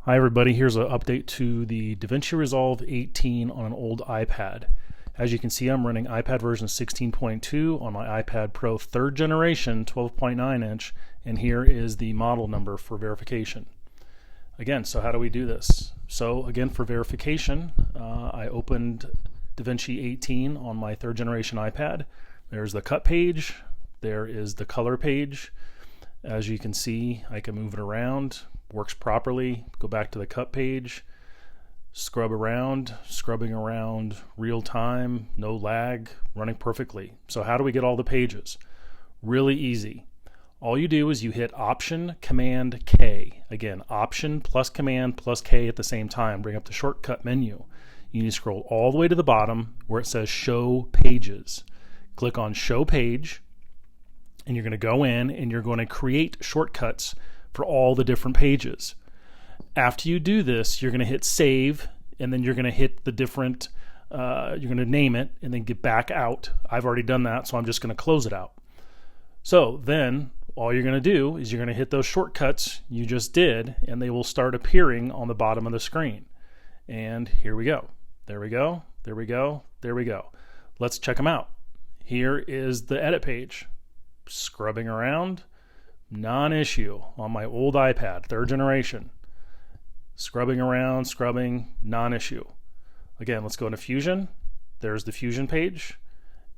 Hi everybody, here's an update to the Davinci Resolve 18 on an old iPad. As you can see, I'm running iPad version 16.2 on my iPad Pro 3rd generation 12.9 inch, and here is the model number for verification. Again, so how do we do this? So again, for verification, I opened Davinci 18 on my 3rd generation iPad. There's the cut page, there is the color page. As you can see, I can move it around. Works properly. Go back to the cut page, scrubbing around real time, no lag, running perfectly. So how do we get all the pages? Really easy. All you do is you hit Option Command K. Again, Option plus Command plus K at the same time. Bring up the shortcut menu. You need to scroll all the way to the bottom where it says Show Pages. Click on Show Page, and you're going to go in and you're going to create shortcuts for all the different pages. After you do this, you're going to hit save, and then you're going to hit the different, you're going to name it and then get back out. I've already done that, so I'm just going to close it out. So then all you're going to do is you're going to hit those shortcuts you just did, and they will start appearing on the bottom of the screen. And here we go. There we go. There we go. There we go. Let's check them out. Here is the edit page. Scrubbing around. Non-issue on my old iPad, 3rd generation. Scrubbing around, non-issue. Again, let's go into Fusion. There's the Fusion page.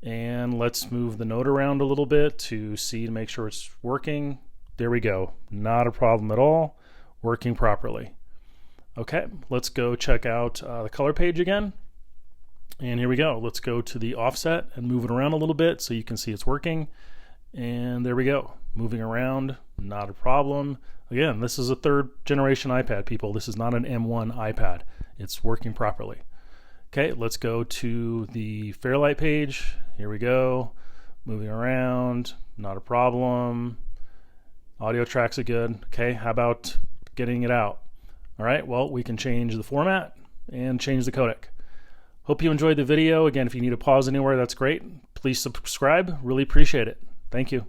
And let's move the note around a little bit to make sure it's working. There we go. Not a problem at all. Working properly. Okay, let's go check out the color page again. And here we go. Let's go to the offset and move it around a little bit so you can see it's working. And there we go. Moving around, not a problem. Again, this is a 3rd generation iPad, people. This is not an M1 iPad. It's working properly. Okay, let's go to the Fairlight page. Here we go. Moving around, not a problem. Audio tracks are good. Okay, how about getting it out? All right, well, we can change the format and change the codec. Hope you enjoyed the video. Again, if you need a pause anywhere, that's great. Please subscribe. Really appreciate it. Thank you.